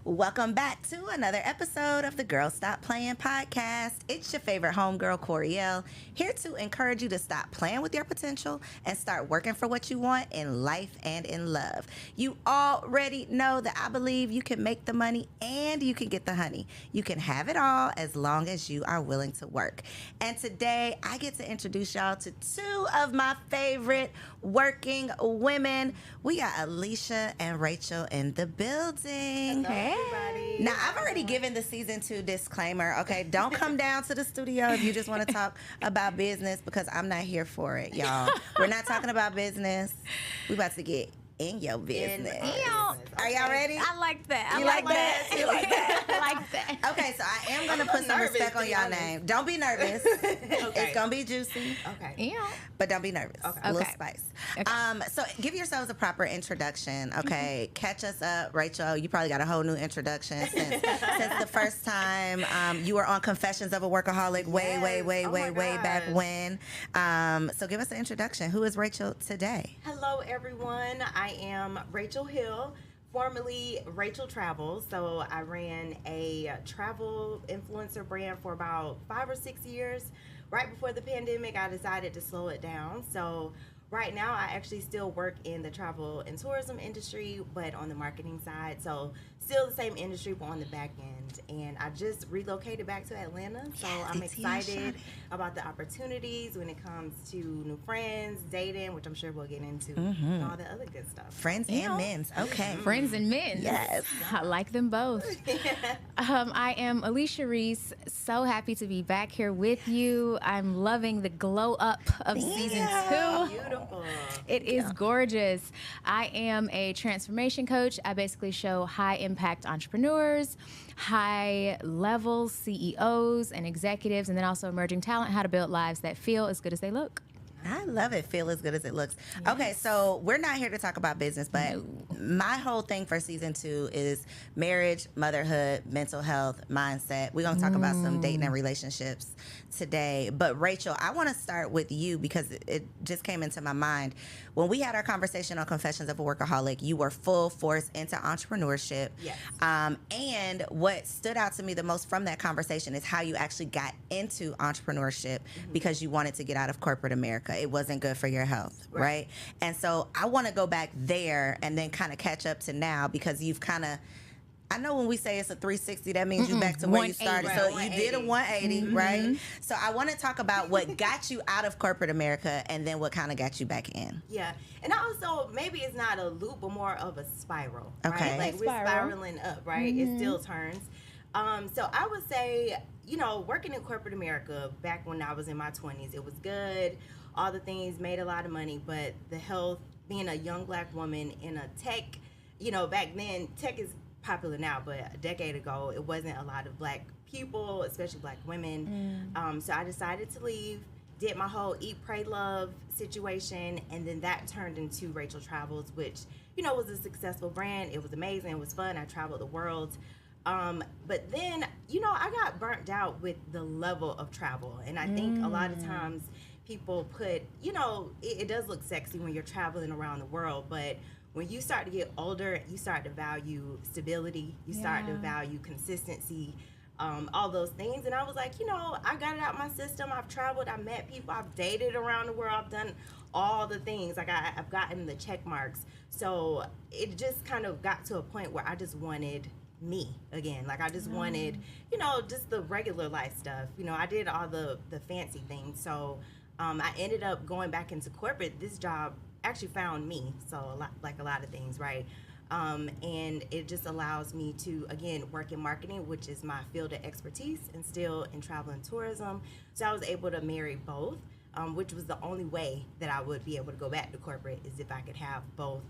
Welcome back to another episode of the Girl Stop Playin podcast. It's your favorite homegirl, Coriel, here to encourage you to stop playing with your potential and start working for what you want in life and in love. You already know that I believe you can make the money and you can get the honey. You can have it all as long as you are willing to work. And today, I get to introduce y'all to two of my favorite working women. We got Alicia and Rachel in the building. Hey. Everybody. Now, I've already given the season 2 disclaimer, okay? Don't come down to the studio if you just want to talk about business, because I'm not here for it, y'all. We're not talking about business. We about to get in your business. Are y'all ready? I like that. You like that? You like that? I like that. Okay, so I am going to put some respect on y'all name. Don't be nervous. It's going to be juicy. Okay. Yeah. But don't be nervous. Okay. A little spice. Okay. So give yourselves a proper introduction, okay? Catch us up. Rachel, you probably got a whole new introduction since the first time you were on Confessions of a Workaholic way back when. So give us an introduction. Who is Rachel today? Hello, everyone. I am Rachel Hill, formerly Rachel Travels. So I ran a travel influencer brand for about 5 or 6 years. Right before the pandemic, I decided to slow it down. So right now, I actually still work in the travel and tourism industry, but on the marketing side. So still the same industry, but on the back end. And I just relocated back to Atlanta. So I'm excited about the opportunities when it comes to new friends, dating, which I'm sure we'll get into, and all the other good stuff. Friends and men's. Okay. Friends and men. Yes. I like them both. I am Alicia Reese. So happy to be back here with you. I'm loving the glow up of season 2. Beautiful. It is gorgeous. I am a transformation coach. I basically show high impact entrepreneurs, high level CEOs and executives, and then also emerging talent, how to build lives that feel as good as they look. I love it. Feel as good as it looks. Yes. Okay, so we're not here to talk about business, but my whole thing for season 2 is marriage, motherhood, mental health, mindset. We're going to talk about some dating and relationships today. But Rachel, I want to start with you because it just came into my mind. When we had our conversation on Confessions of a Workaholic, you were full force into entrepreneurship. Yes. And what stood out to me the most from that conversation is how you actually got into entrepreneurship because you wanted to get out of corporate America. It wasn't good for your health, right? And so I want to go back there and then kind of catch up to now because you've kind of, I know when we say it's a 360, that means you're back to where you started. Right, so you did a 180, right? So I want to talk about what got you out of corporate America and then what kind of got you back in. Yeah. And also, maybe it's not a loop, but more of a spiral, Okay. right? Like we're spiraling up, right? It still turns. So I would say, you know, working in corporate America back when I was in my 20s, it was good. All the things, made a lot of money, but the health, being a young black woman in a tech, you know, back then, tech is popular now, but a decade ago, it wasn't a lot of black people, especially black women. So I decided to leave, did my whole Eat, Pray, Love situation, and then that turned into Rachel Travels, which, you know, was a successful brand. It was amazing. It was fun. I traveled the world. But then, you know, I got burnt out with the level of travel. And I think a lot of times people put, you know, it does look sexy when you're traveling around the world, but when you start to get older, you start to value stability, you start to value consistency, all those things. And I was like, you know, I got it out my system. I've traveled, I've met people, I've dated around the world, I've done all the things. Like I've gotten the check marks. So it just kind of got to a point where I just wanted me again. Like I just wanted, you know, just the regular life stuff. You know, I did all the fancy things. So I ended up going back into corporate. This job actually found me. So a lot of things, right? And it just allows me to, again, work in marketing, which is my field of expertise, and still in travel and tourism. So I was able to marry both, which was the only way that I would be able to go back to corporate is if I could have both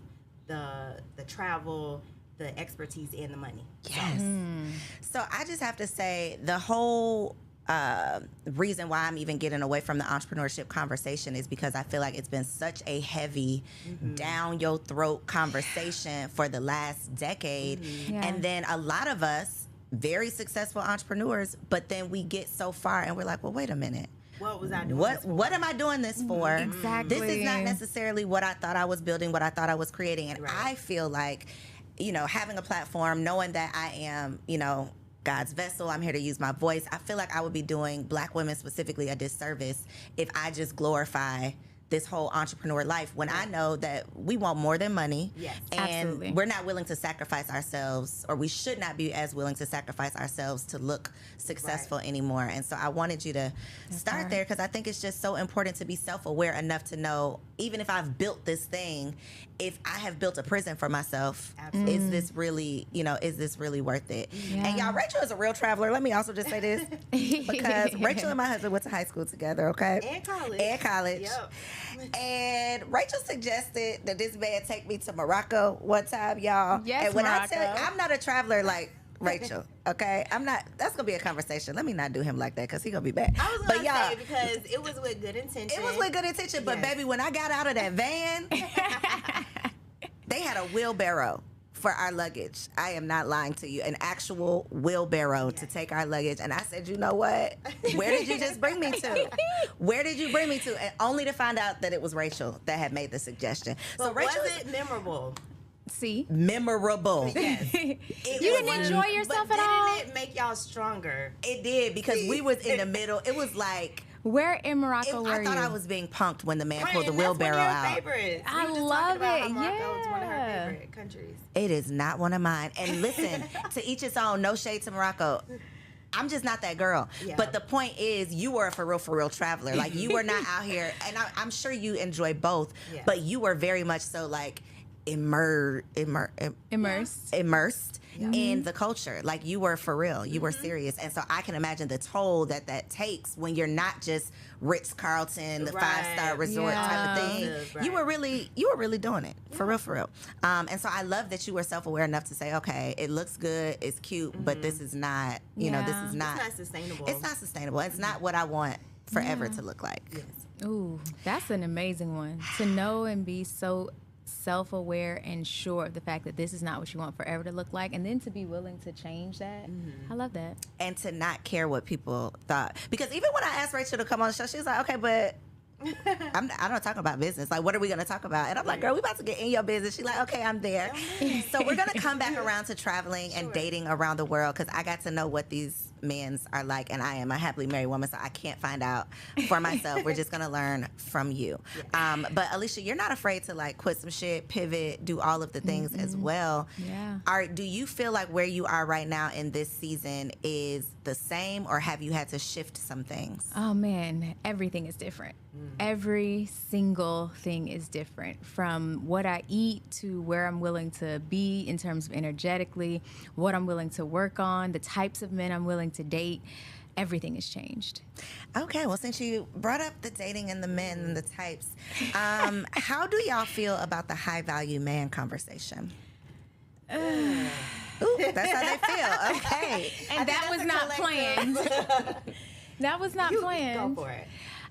the travel, the expertise, and the money. Yes. So I just have to say the whole reason why I'm even getting away from the entrepreneurship conversation is because I feel like it's been such a heavy down your throat conversation for the last decade. And then a lot of us, very successful entrepreneurs, but then we get so far and we're like, well, wait a minute. What was I doing? What am I doing this for? Exactly. This is not necessarily what I thought I was building, what I thought I was creating. And Right. I feel like having a platform, knowing that I am, God's vessel, I'm here to use my voice. I feel like I would be doing Black women specifically a disservice if I just glorify this whole entrepreneur life when I know that we want more than money. Yes, and absolutely. we're not willing to sacrifice ourselves, or we should not be as willing to sacrifice ourselves to look successful anymore. And so I wanted you to start there because I think it's just so important to be self-aware enough to know, even if I've built this thing, if I have built a prison for myself, is this really, is this really worth it? Yeah. And y'all, Rachel is a real traveler. Let me also just say this, because Rachel and my husband went to high school together, okay? And college. Yep. And Rachel suggested that this man take me to Morocco one time, y'all. Yes, and when Morocco. I tell you, I'm not a traveler like Rachel, okay? I'm not. That's gonna be a conversation. Let me not do him like that because he gonna be back. I was gonna say, because it was with good intention. It was with good intention, but baby, when I got out of that van, they had a wheelbarrow for our luggage. I am not lying to you. An actual wheelbarrow to take our luggage. And I said, you know what? Where did you just bring me to? Where did you bring me to? And only to find out that it was Rachel that had made the suggestion. But so Rachel, was it memorable? See? Memorable. Yes. You didn't enjoy yourself but at all? didn't it make y'all stronger? It did, because we was in the middle. It was like, Where in Morocco were I thought you? I was being punked when the man pulled the Friend, wheelbarrow that's one out. of your favorites. I We were just love talking about it, how Morocco was one of her yeah. favorite countries. It is not one of mine. And listen, to each its own, no shade to Morocco. I'm just not that girl. Yeah. But the point is, you were a for real traveler. Like, you were not out here, and I'm sure you enjoy both, Yeah. but you were very much so like immersed in the culture. Like, you were for real. You were serious. And so I can imagine the toll that takes when you're not just Ritz-Carlton, the Right. 5-star resort type of thing. Right. You were really doing it for real. And so I love that you were self-aware enough to say, okay, it looks good, it's cute, but this is not, this Yeah. is not. It's not sustainable. It's not sustainable. It's not what I want forever to look like. Yes. Ooh, that's an amazing one. To know and be so self-aware and sure of the fact that this is not what you want forever to look like, and then to be willing to change that. I love that. And to not care what people thought. Because even when I asked Rachel to come on the show, she was like, okay, but I'm not talking about business. Like, what are we going to talk about? And I'm like, girl, we about to get in your business. She's like, okay, I'm there. So we're going to come back around to traveling and dating around the world, because I got to know what these men's are like, and I am a happily married woman, so I can't find out for myself. We're just going to learn from you. But Alicia, you're not afraid to like quit some shit, pivot, do all of the things as well. Yeah. Do you feel like where you are right now in this season is the same, or have you had to shift some things? Oh man, everything is different. Every single thing is different, from what I eat to where I'm willing to be in terms of energetically, what I'm willing to work on, the types of men I'm willing to date. Everything has changed. Okay, well, since you brought up the dating and the men and the types, how do y'all feel about the high value man conversation? Ooh, that's how they feel. Okay. And that was not planned. That was not Go planned. for it.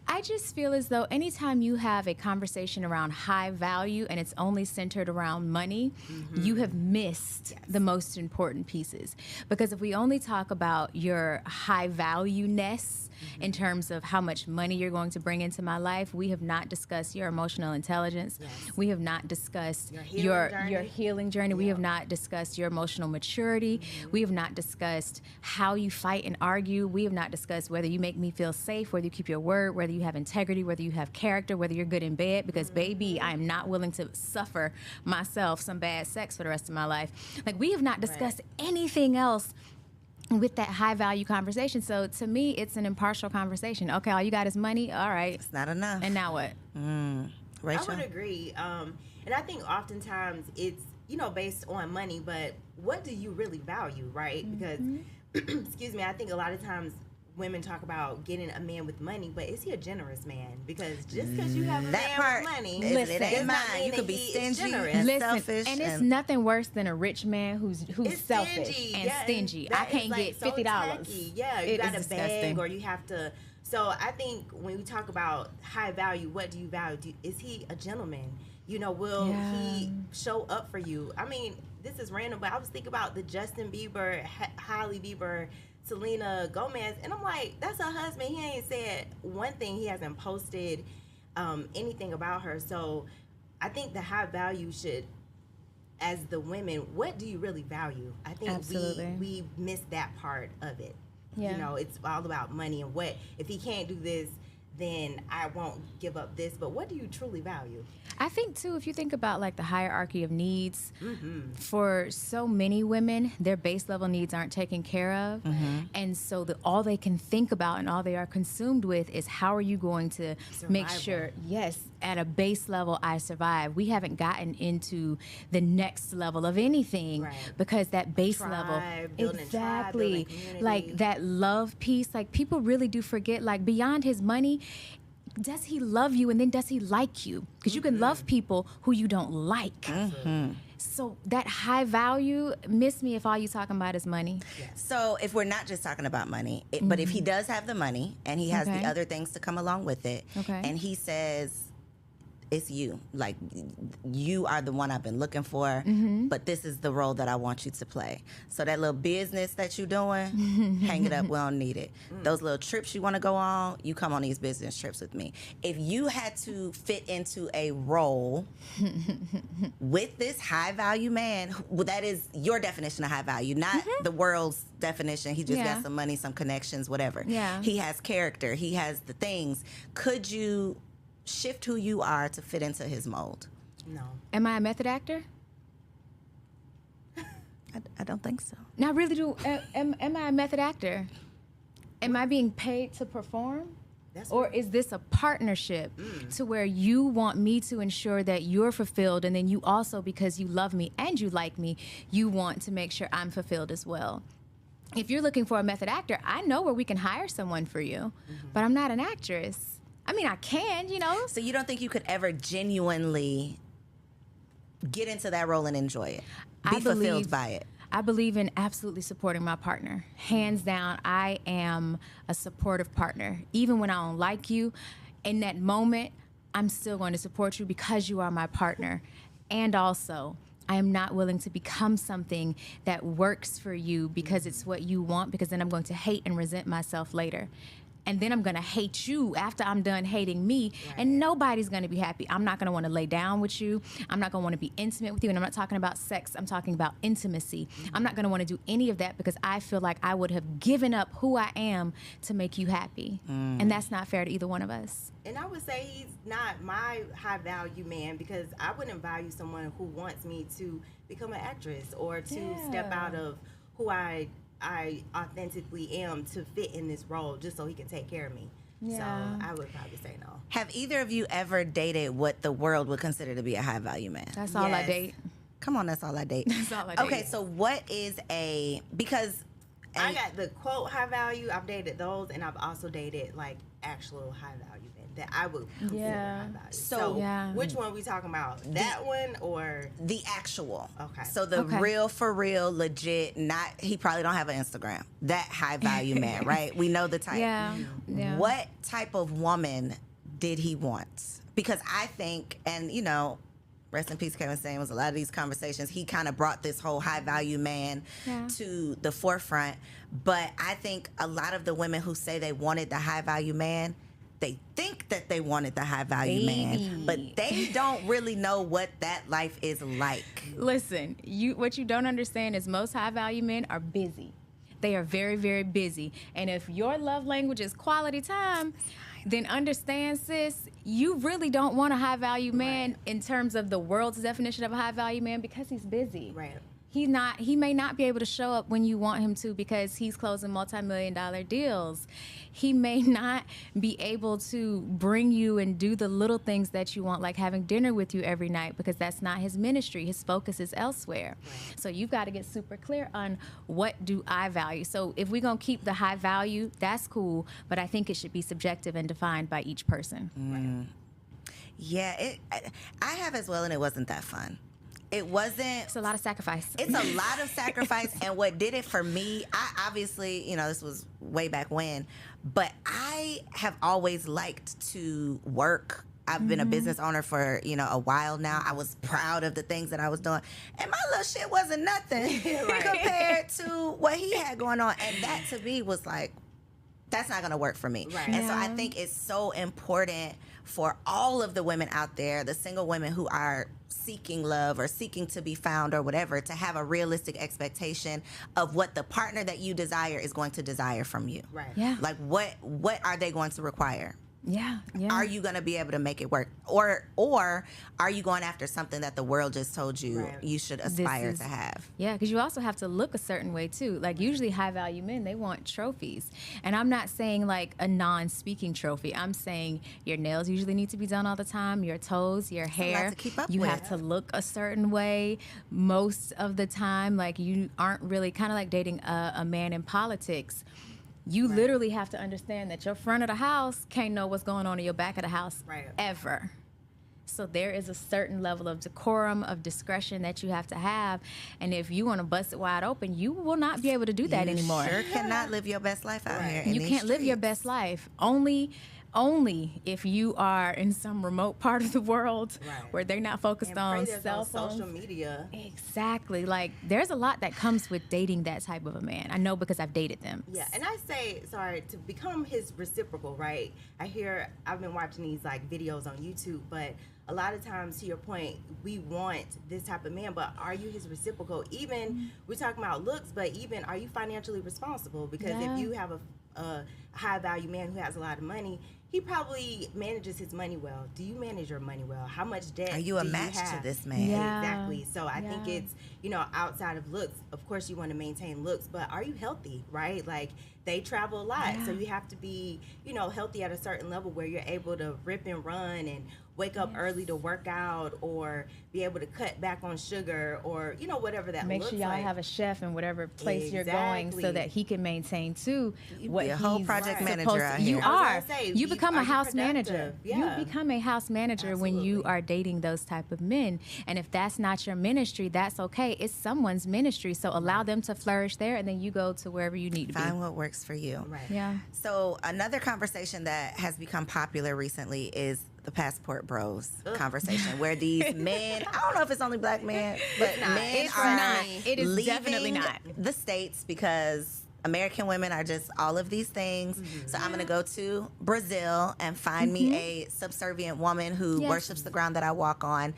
I just feel as though anytime you have a conversation around high value and it's only centered around money, you have missed the most important pieces. Because if we only talk about your high value-ness in terms of how much money you're going to bring into my life, we have not discussed your emotional intelligence. We have not discussed your healing journey. We have not discussed your emotional maturity. We have not discussed how you fight and argue. We have not discussed whether you make me feel safe, whether you keep your word, whether you have integrity, whether you have character, whether you're good in bed, because baby, I am not willing to suffer myself some bad sex for the rest of my life. Like, we have not discussed anything else with that high value conversation. So to me, it's an impartial conversation. Okay, all you got is money. All right. It's not enough. And now what? Rachel? I would agree. And I think oftentimes it's, based on money, but what do you really value, right? Because, excuse me, I think a lot of times women talk about getting a man with money, but is he a generous man? Because just because you have a That man part, with money, it ain't does not mine. mean You could that be he is stingy generous. and Listen, selfish. and it's nothing worse than a rich man who's It's selfish stingy. and Yeah, stingy. that I can't is, like, get so $50. tacky. Yeah, you It got is to beg, disgusting. or you have to. So I think when we talk about high value, what do you value? Is he a gentleman? Will he show up for you? I mean, this is random, but I was thinking about the Justin Bieber, Hailey Bieber, Selena Gomez, and I'm like, that's her husband. He ain't said one thing. He hasn't posted anything about her. So I think the high value should as the women, what do you really value? I think we miss that part of it. Yeah. You know, it's all about money and what, if he can't do this, then I won't give up this. But what do you truly value? I think, too, if you think about, like, the hierarchy of needs, for so many women, their base level needs aren't taken care of. And so all they can think about and all they are consumed with is how are you going to make sure, yes, at a base level, I survive. We haven't gotten into the next level of anything because that base level, exactly, like that love piece, like people really do forget, like beyond his money, does he love you, and then does he like you? Because you can love people who you don't like. So that high value, miss me if all you talking about is money. So if we're not just talking about money, but if he does have the money and he has the other things to come along with it, and he says, it's you, like you are the one I've been looking for, but this is the role that I want you to play. So that little business that you're doing, hang it up, we don't need it. Those little trips you want to go on, you come on these business trips with me. If you had to fit into a role with this high value man, well, that is your definition of high value, not the world's definition. He just got some money, some connections, whatever. He has character, he has the things. Could you shift who you are to fit into his mold? No. Am I a method actor? I don't think so. No, I really do. Am I a method actor? Am I being paid to perform? Or is this a partnership to where you want me to ensure that you're fulfilled, and then you also, because you love me and you like me, you want to make sure I'm fulfilled as well? If you're looking for a method actor, I know where we can hire someone for you, but I'm not an actress. I mean, I can, you know. So you don't think you could ever genuinely get into that role and enjoy it? Be fulfilled by it? I believe in absolutely supporting my partner. Hands down, I am a supportive partner. Even when I don't like you, in that moment, I'm still going to support you because you are my partner. And also, I am not willing to become something that works for you because it's what you want, because then I'm going to hate and resent myself later. And then I'm going to hate you after I'm done hating me, and nobody's going to be happy. I'm not going to want to lay down with you. I'm not going to want to be intimate with you. And I'm not talking about sex. I'm talking about intimacy. I'm not going to want to do any of that because I feel like I would have given up who I am to make you happy. And that's not fair to either one of us. And I would say he's not my high value man, because I wouldn't value someone who wants me to become an actress or to step out of who I authentically am to fit in this role just so he can take care of me. So I would probably say no. Have either of you ever dated what the world would consider to be a high value man? That's all I date. Come on, that's all I date. That's all I date. Okay, so what is because I got the quote high value. I've dated those, and I've also dated like actual high value men that I would consider high value. So which one are we talking about? That one or the actual? Okay. So the real, for real, legit, not, he probably don't have an Instagram. That high value man, right? We know the type. Yeah. What type of woman did he want? Because I think, and you know, rest in peace, Kevin Samuels, a lot of these conversations, he kind of brought this whole high value man to the forefront. But I think a lot of the women who say they wanted the high value man, they think that they wanted the high value man, but they don't really know what that life is like. Listen, what you don't understand is most high value men are busy. They are very, very busy. And if your love language is quality time, then understand, sis, you really don't want a high value man in terms of the world's definition of a high value man, because he's busy. Right. He may not be able to show up when you want him to because he's closing multi-million-dollar deals. He may not be able to bring you and do the little things that you want, like having dinner with you every night, because that's not his ministry. His focus is elsewhere. Right. So you've got to get super clear on what do I value. So if we're going to keep the high value, that's cool, but I think it should be subjective and defined by each person. Yeah, I have as well, and it wasn't that fun. It wasn't. It's a lot of sacrifice. It's a lot of sacrifice. And what did it for me, I obviously, you know, this was way back when, but I have always liked to work. I've been a business owner for, you know, a while now. I was proud of the things that I was doing. And my little shit wasn't nothing compared to what he had going on. And that to me was like, that's not going to work for me. Right. And so I think it's so important for all of the women out there, the single women who are seeking love or seeking to be found or whatever, to have a realistic expectation of what the partner that you desire is going to desire from you. Right. Yeah. Like what are they going to require? Yeah. Are you going to be able to make it work? Or are you going after something that the world just told you you should aspire to have? Yeah, because you also have to look a certain way too. Like usually high value men, they want trophies. And I'm not saying like a non-speaking trophy. I'm saying your nails usually need to be done all the time, your toes, your hair. To keep up you with. have to look a certain way most of the time. Like you aren't really kind of like dating a man in politics. You literally have to understand that your front of the house can't know what's going on in your back of the house ever. So there is a certain level of decorum, of discretion that you have to have. And if you want to bust it wide open, you will not be able to do that anymore. You sure cannot live your best life out here. You can't live your best life. Only if you are in some remote part of the world where they're not focused on cell phones. Social media. Exactly. Like, there's a lot that comes with dating that type of a man. I know because I've dated them. Yeah, and I say, to become his reciprocal, right? I've been watching these, like, videos on YouTube, but a lot of times, to your point, we want this type of man, but are you his reciprocal? Even, we're talking about looks, but even, are you financially responsible? Because if you have a high-value man who has a lot of money, he probably manages his money well. Do you manage your money well? How much debt are you a do match you have? to this man? Yeah. Exactly. So I think it's, outside of looks, of course you want to maintain looks, but are you healthy, right? Like, they travel a lot, so you have to be, healthy at a certain level where you're able to rip and run and wake up early to work out, or be able to cut back on sugar, or whatever that Make looks sure y'all like. have a chef in whatever place you're going, so that he can maintain too what be a he's whole project manager supposed out to. here. You I was are. gonna say, You become a house productive? manager. Yeah. You become a house manager when you Absolutely. are dating those type of men. And if that's not your ministry, that's okay. It's someone's ministry, so allow them to flourish there, and then you go to wherever you need to Find be. what works for you. Right. Yeah. So another conversation that has become popular recently is the passport bros conversation, where these men, I don't know if it's only black men, but men It's are not. It is leaving definitely not. the States because American women are just all of these things. So I'm going to go to Brazil and find me a subservient woman who worships the ground that I walk on.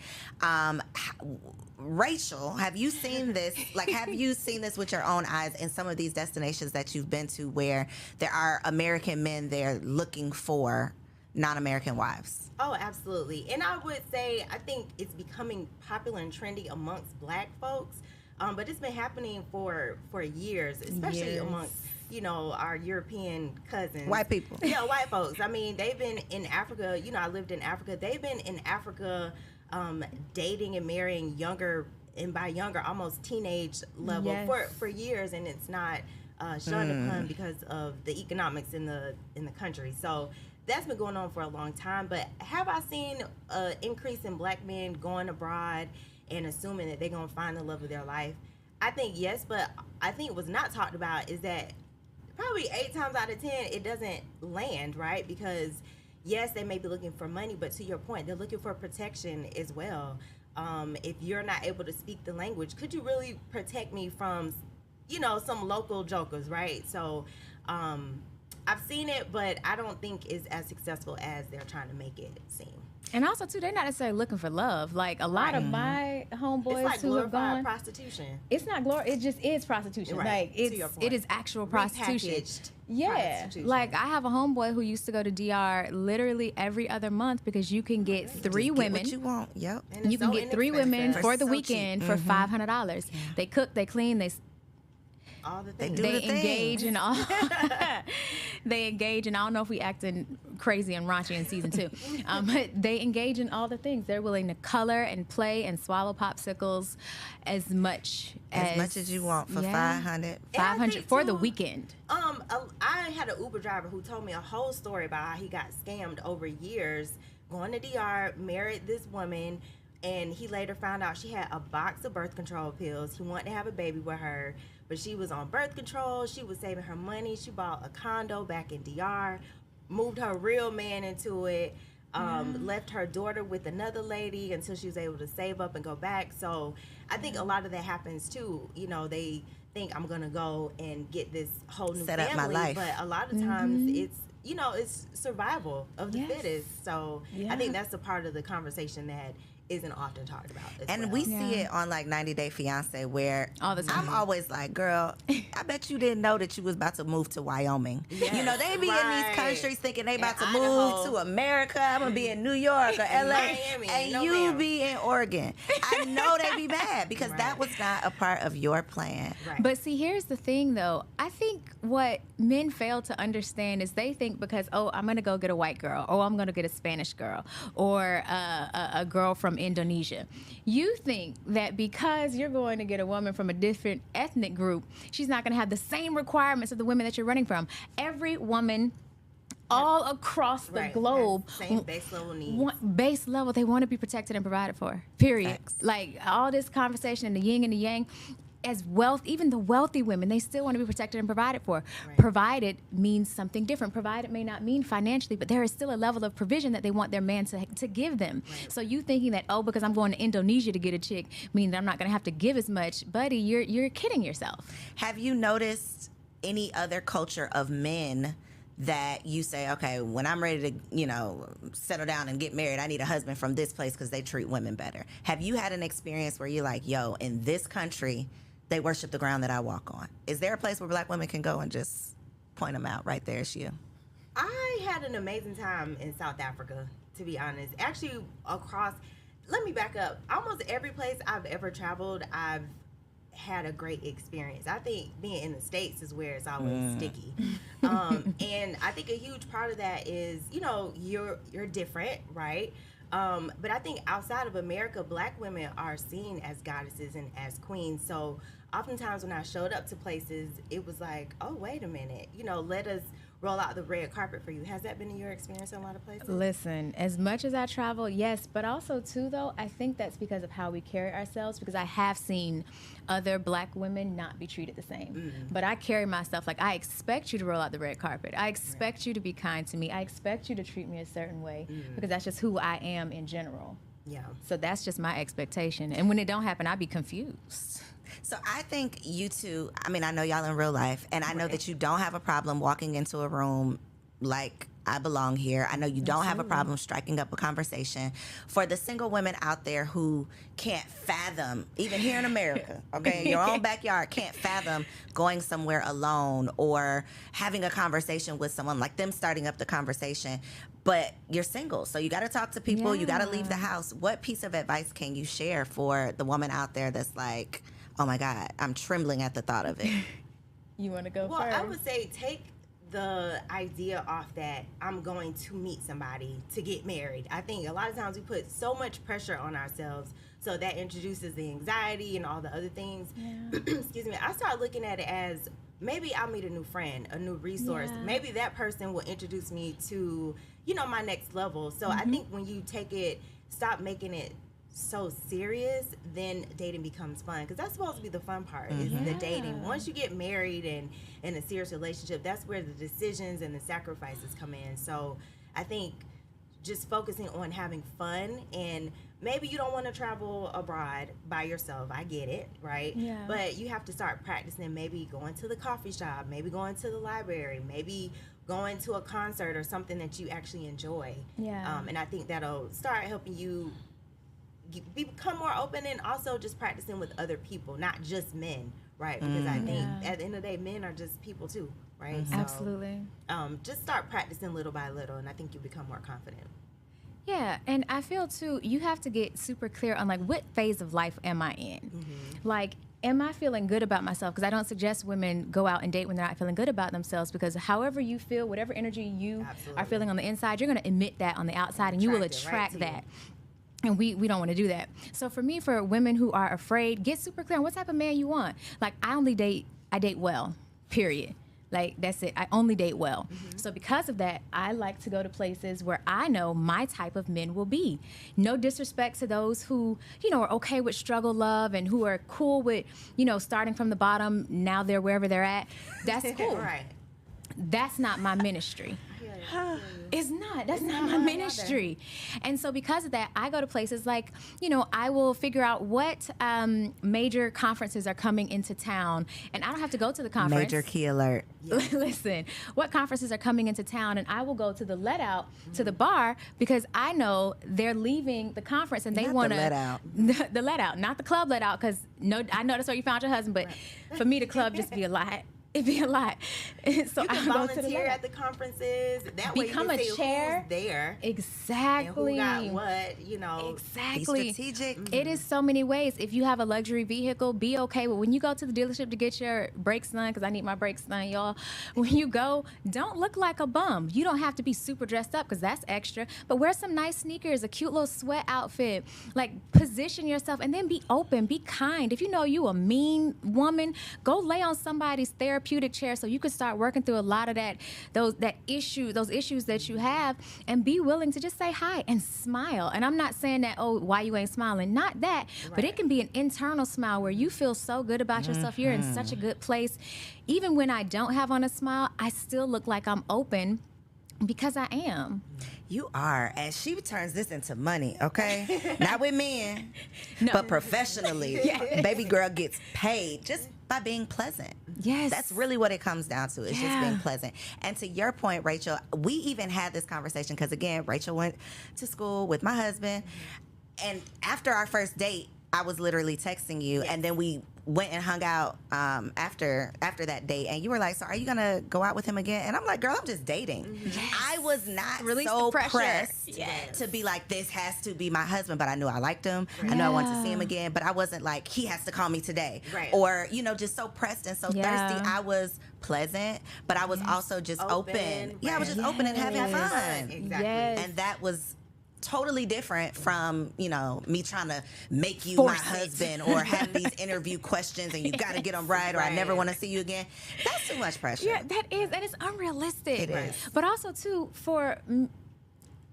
Rachel, have you seen this? Like, have you seen this with your own eyes in some of these destinations that you've been to, where there are American men there looking for non-American wives? Oh, absolutely. And I would say, I think it's becoming popular and trendy amongst black folks, but it's been happening for years, especially amongst, our European cousins. White people. Yeah, white folks. I mean, they've been in Africa. I lived in Africa. They've been in Africa dating and marrying younger, and by younger, almost teenage level for years, and it's not shunned upon because of the economics in the country. So that's been going on for a long time. But have I seen an increase in black men going abroad and assuming that they're going to find the love of their life? I think yes, but I think what's not talked about is that probably 8 times out of 10, it doesn't land, right? Because yes, they may be looking for money, but to your point, they're looking for protection as well. If you're not able to speak the language, could you really protect me from, some local jokers, right? So I've seen it, but I don't think it's as successful as they're trying to make it seem. And also, too, they're not necessarily looking for love. Like, a lot of my homeboys It's like who have glorified gone... prostitution. It's not glory. It just is prostitution. Right, Like, to your point. it is actual prostitution. Repackaged Yeah. prostitution. Like, I have a homeboy who used to go to DR literally every other month because you can get 3 Get women. what you want. Yep. And it's You can so get 3 women inexpensive. for the So cheap. weekend for $500. They cook, they clean, All the things. do they the things. engage in all. They engage, and I don't know if we acting crazy and raunchy in season 2, but they engage in all the things. They're willing to color and play and swallow popsicles as much as you want for 500. 500 for the weekend. I had an Uber driver who told me a whole story about how he got scammed over years, going to DR, married this woman, and he later found out she had a box of birth control pills. He wanted to have a baby with her, but she was on birth control. She was saving her money. She bought a condo back in DR, moved her real man into it, left her daughter with another lady until she was able to save up and go back. So I think a lot of that happens too. They think I'm going to go and get this whole new Set family, up my life. but a lot of times it's, you know, it's survival of the fittest. So I think that's a part of the conversation that isn't often talked about as we see it on like 90 Day Fiance, where all the time. I'm always like, girl, I bet you didn't know that you was about to move to Wyoming. You know, they be in these countries thinking they about to move to America. I'm gonna be in New York or LA, Miami, and you be in Oregon. I know they be mad because that was not a part of your plan. But see, here's the thing though. I think what men fail to understand is they think because, oh, I'm gonna go get a white girl, or I'm gonna get a Spanish girl, or a girl from Indonesia. You think that because you're going to get a woman from a different ethnic group, she's not going to have the same requirements of the women that you're running from. Every woman all across the globe, same base level needs. Base level, they want to be protected and provided for. Period. Facts. Like all this conversation and the yin and the yang. As wealth, even the wealthy women, they still want to be protected and provided for. Provided means something different. Provided may not mean financially, but there is still a level of provision that they want their man to give them. So you thinking that, oh, because I'm going to Indonesia to get a chick, means that I'm not going to have to give as much, buddy, you're kidding yourself. Have you noticed any other culture of men that you say, okay, when I'm ready to, you know, settle down and get married, I need a husband from this place because they treat women better? Have you had an experience where you're like, yo, in this country, they worship the ground that I walk on? Is there a place where black women can go and just point them out? Right there's you. I had an amazing time in South Africa, to be honest. Actually, let me back up. Almost every place I've ever traveled, I've had a great experience. I think being in the States is where it's always sticky. And I think a huge part of that is, you know, you're different, right? But I think outside of America, black women are seen as goddesses and as queens. So oftentimes when I showed up to places, it was like, oh, wait a minute, you know, let us roll out the red carpet for you. Has that been your experience in a lot of places? Listen, as much as I travel, yes, but also too, though, I think that's because of how we carry ourselves, because I have seen other black women not be treated the same. But I carry myself like, I expect you to roll out the red carpet. I expect you to be kind to me. I expect you to treat me a certain way, because that's just who I am in general. Yeah. So that's just my expectation. And when it don't happen, I be confused. So I think you two, I mean, I know y'all in real life, and I know that you don't have a problem walking into a room like I belong here. I know you don't have a problem striking up a conversation. For the single women out there who can't fathom, even here in America, okay, in your own backyard, can't fathom going somewhere alone or having a conversation with someone, like them starting up the conversation, but you're single, so you got to talk to people, you got to leave the house. What piece of advice can you share for the woman out there that's like, oh my God, I'm trembling at the thought of it? You want to go first? Well, I would say take the idea off that I'm going to meet somebody to get married. I think a lot of times we put so much pressure on ourselves, so that introduces the anxiety and all the other things. Excuse me. I start looking at it as, maybe I'll meet a new friend, a new resource. Maybe that person will introduce me to, you know, my next level. So I think when you stop making it so serious, then dating becomes fun, because that's supposed to be the fun part, is the dating. Once you get married and in a serious relationship, that's where the decisions and the sacrifices come in. So I think just focusing on having fun, and maybe you don't want to travel abroad by yourself, I get it, right? But you have to start practicing, maybe going to the coffee shop, maybe going to the library, maybe going to a concert or something that you actually enjoy. And I think that'll start helping you become more open, and also just practicing with other people, not just men, right? Because I think at the end of the day, men are just people too, right? So, absolutely. Just start practicing little by little, and I think you become more confident. Yeah, and I feel too, you have to get super clear on like, what phase of life am I in? Like, am I feeling good about myself? Because I don't suggest women go out and date when they're not feeling good about themselves, because however you feel, whatever energy you are feeling on the inside, you're going to emit that on the outside, and you will attract that. And we don't want to do that. So for me, for women who are afraid, get super clear on what type of man you want. Like, I date well, period. Like, that's it. I only date well. So because of that, I like to go to places where I know my type of men will be. No disrespect to those who, you know, are okay with struggle love and who are cool with, you know, starting from the bottom, now they're wherever they're at. That's cool. that's not my ministry. It's not. That's not my ministry. And so because of that, I go to places like, I will figure out what major conferences are coming into town. And I don't have to go to the conference. Major key alert. Listen, what conferences are coming into town, and I will go to the let out, to the bar, because I know they're leaving the conference and they want to. The let out. The let out, not the club let out, because I know that's where you found your husband, but for me, the club just be a lot. It'd be a lot. So you can I volunteer at the conferences. That way become you can a see chair. who's there. Exactly. And who got what, Exactly. Be strategic. It is so many ways. If you have a luxury vehicle, be okay with when you go to the dealership to get your brakes done, because I need my brakes done, y'all. When you go, don't look like a bum. You don't have to be super dressed up, because that's extra. But wear some nice sneakers, a cute little sweat outfit. Like, position yourself, and then be open, be kind. If you know you a mean woman, go lay on somebody's therapeutic chair so you can start working through a lot of those issues that you have, and be willing to just say hi and smile. And I'm not saying that, oh, why you ain't smiling? Not that, but it can be an internal smile where you feel so good about yourself. You're in such a good place. Even when I don't have on a smile, I still look like I'm open, because I am. You are, and she turns this into money, okay? Not with men, No. but professionally. Yes. Baby girl gets paid just by being pleasant. Yes. That's really what it comes down to. It's just being pleasant. And to your point, Rachel, we even had this conversation because, again, Rachel went to school with my husband. And after our first date, I was literally texting you, and then we went and hung out after that date, and you were like, so are you gonna go out with him again? And I'm like, girl, I'm just dating. Yes. I was not Release so the pressure. pressed to be like, this has to be my husband, but I knew I liked him. I knew I wanted to see him again, but I wasn't like, he has to call me today. Right. Or, just so pressed and so thirsty. I was pleasant, but I was also just open. Yeah, I was just open and having fun. Exactly. Yes. And that was totally different from, me trying to make you Force my it. husband or have these interview questions and you got to get them right or I never want to see you again. That's too much pressure. Yeah, that is, and it's unrealistic. It is. But also, too,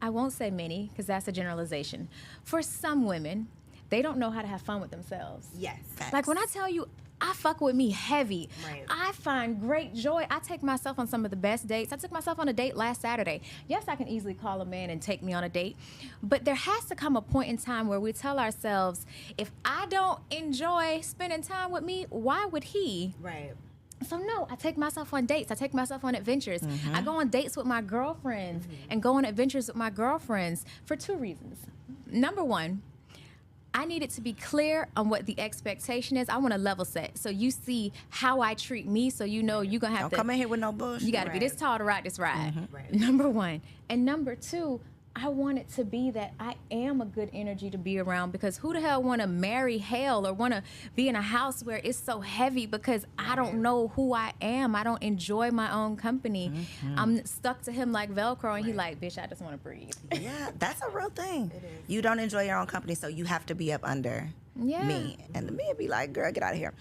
I won't say many, because that's a generalization. For some women, they don't know how to have fun with themselves. Yes. Like, when I tell you, I fuck with me heavy. Right. I find great joy. I take myself on some of the best dates. I took myself on a date last Saturday. Yes, I can easily call a man and take me on a date, but there has to come a point in time where we tell ourselves, if I don't enjoy spending time with me, why would he? Right. So no, I take myself on dates. I take myself on adventures. I go on dates with my girlfriends and go on adventures with my girlfriends for two reasons. Number one, I need it to be clear on what the expectation is. I want to level set. So you see how I treat me, so you know you're going to have Don't come in here with no bullshit. You got to be this tall to ride this ride. Right. Number one. And number two, I want it to be that I am a good energy to be around, because who the hell want to marry hell or want to be in a house where it's so heavy because I don't know who I am. I don't enjoy my own company. I'm stuck to him like Velcro, and he like, bitch, I just want to breathe. Yeah, that's a real thing. It is. You don't enjoy your own company, so you have to be up under me. And the men be like, girl, get out of here.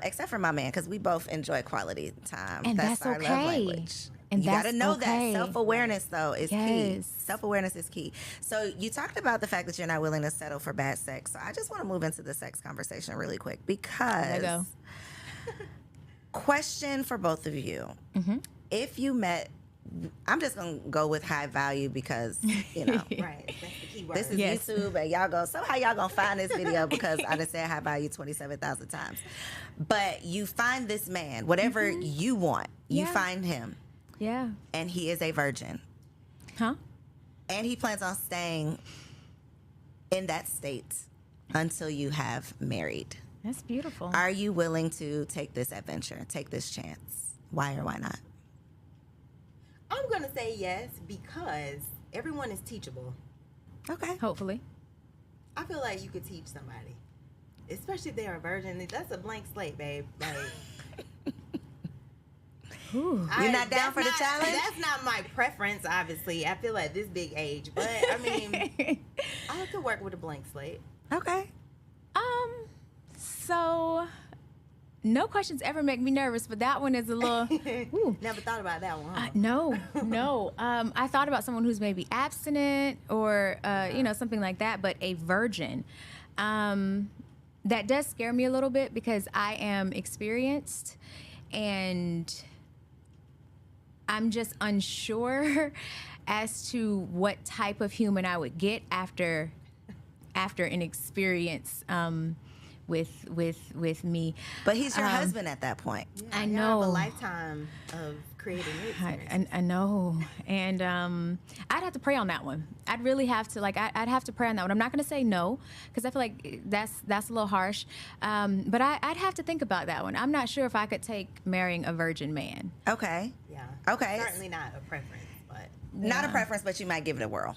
Except for my man, because we both enjoy quality time. And that's our okay. love language. And you got to that's know okay. that. Self-awareness, though, is key. Yes. Self-awareness is key. So you talked about the fact that you're not willing to settle for bad sex. So I just want to move into the sex conversation really quick, because go. question for both of you. If you met, I'm just going to go with high value because, Right. That's the key word. this is Yes. YouTube, and somehow y'all gonna find this video because I done said high value 27,000 times. But you find this man, whatever you want, you Yeah. find him, Yeah. and he is a virgin, Huh? and he plans on staying in that state until you have married. That's beautiful. Are you willing to take this adventure, take this chance? Why or why not? I'm going to say yes, because everyone is teachable. Okay. Hopefully. I feel like you could teach somebody, especially if they're a virgin. That's a blank slate, babe. Like, Ooh. You're not down for the challenge? That's not my preference, obviously. I feel at this big age, but I mean, I could work with a blank slate. Okay. So no questions ever make me nervous, but that one is a little. Ooh. Never thought about that one. Huh? No. I thought about someone who's maybe abstinent or, something like that, but a virgin. That does scare me a little bit because I am experienced, and I'm just unsure as to what type of human I would get after an experience with me. But he's your husband at that point. Yeah, I you know. have a lifetime of creating new experiences. I know, and I'd have to pray on that one. I'd really have to I'd have to pray on that one. I'm not going to say no because I feel like that's a little harsh, but I'd have to think about that one. I'm not sure if I could take marrying a virgin man. Okay. Yeah. Okay. Certainly not a preference, but Not a preference, but you might give it a whirl.